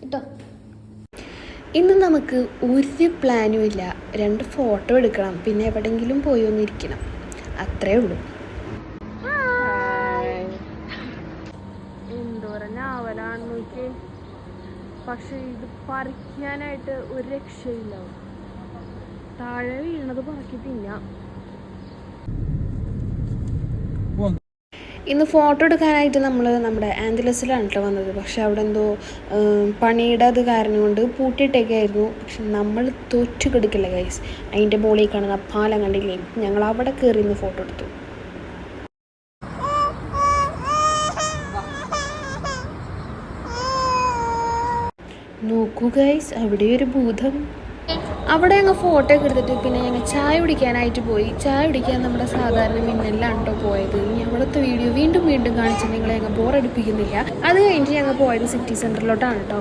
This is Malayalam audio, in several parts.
ഇട്ടോ. ഇന്ന് നമുക്ക് ഒരു പ്ലാനും ഇല്ല. 2 ഫോട്ടോ എടുക്കണം, പിന്നെ എവിടെയെങ്കിലും പോയി ഒന്നിരിക്കണം, അത്രേ ഉള്ളൂ. എന്തോരം നാവലാണെന്ന് നോക്കി. പക്ഷെ ഇത് പറിക്കാനായിട്ട് ഒരു രക്ഷയില്ല. താഴെ വീണത് പറക്കി തിന്നാം. ഇന്ന് ഫോട്ടോ എടുക്കാനായിട്ട് നമ്മൾ നമ്മുടെ ആംബുലൻസിലാണ് കേട്ടോ വന്നത്. പക്ഷെ അവിടെ എന്തോ പണിയുടെ അത് കാരണം കൊണ്ട് പൂട്ടിയിട്ടേക്കായിരുന്നു. പക്ഷെ നമ്മൾ തോറ്റു കിടക്കില്ല ഗൈസ്. അതിൻ്റെ മുകളിൽ കാണുന്ന പാലം കണ്ടില്ലേ, ഞങ്ങൾ അവിടെ കയറി ഇന്ന് ഫോട്ടോ എടുത്തു. നോക്കൂ ഗൈസ്, അവിടെ ഒരു ഭൂതം. അവിടെ ഞങ്ങൾ ഫോട്ടോ ഒക്കെ എടുത്തിട്ട് പിന്നെ ഞങ്ങൾ ചായ കുടിക്കാനായിട്ട് പോയി. ചായ കുടിക്കാൻ നമ്മുടെ സാധാരണ മിന്നലാണ് കേട്ടോ പോയത്. ഇനി അവിടുത്തെ വീഡിയോ വീണ്ടും വീണ്ടും കാണിച്ച് നിങ്ങളെ ഞങ്ങൾ ബോറടിപ്പിക്കുന്നില്ല. അത് കഴിഞ്ഞിട്ട് ഞങ്ങൾ പോയത് സിറ്റി സെൻറ്ററിലോട്ടാണ് കേട്ടോ.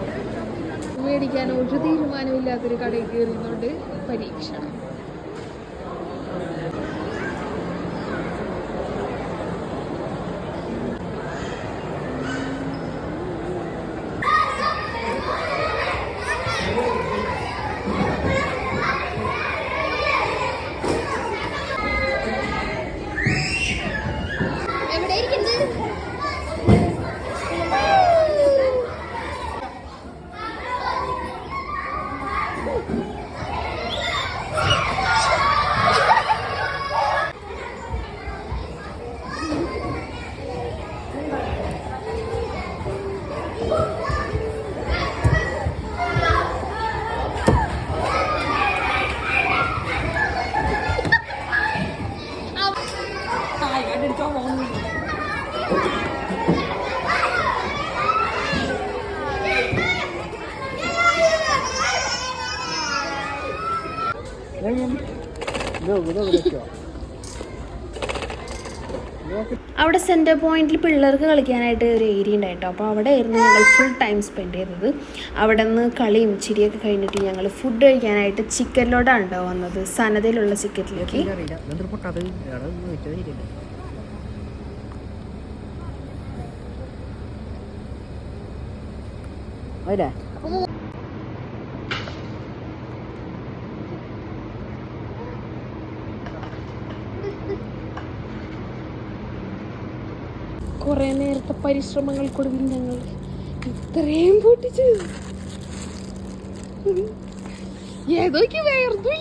മേടിക്കാൻ ഒരു തീരുമാനമില്ലാത്തൊരു കടയിൽ കയറുന്നതുകൊണ്ട് പരീക്ഷണം. അവിടെ സെൻറ്റർ പോയിന്റിൽ പിള്ളേർക്ക് കളിക്കാനായിട്ട് ഒരു ഏരിയ ഉണ്ടായിട്ടോ. അപ്പോൾ അവിടെ ആയിരുന്നു ഞങ്ങൾ ഫുൾ ടൈം സ്പെൻഡ് ചെയ്തത്. അവിടെ നിന്ന് കളിയും ചിരിയൊക്കെ കഴിഞ്ഞിട്ട് ഞങ്ങൾ ഫുഡ് കഴിക്കാനായിട്ട് ചിക്കനിലോട്ടാണ് കേട്ടോ വന്നത്, സനതയിലുള്ള ചിക്കനിലേക്ക്. കുറേ നേരത്തെ പരിശ്രമങ്ങൾക്കൊടുവിൽ ഞങ്ങൾ ഇത്രയും പൊട്ടിച്ചു. ഏതൊക്കെ വേർന്നു.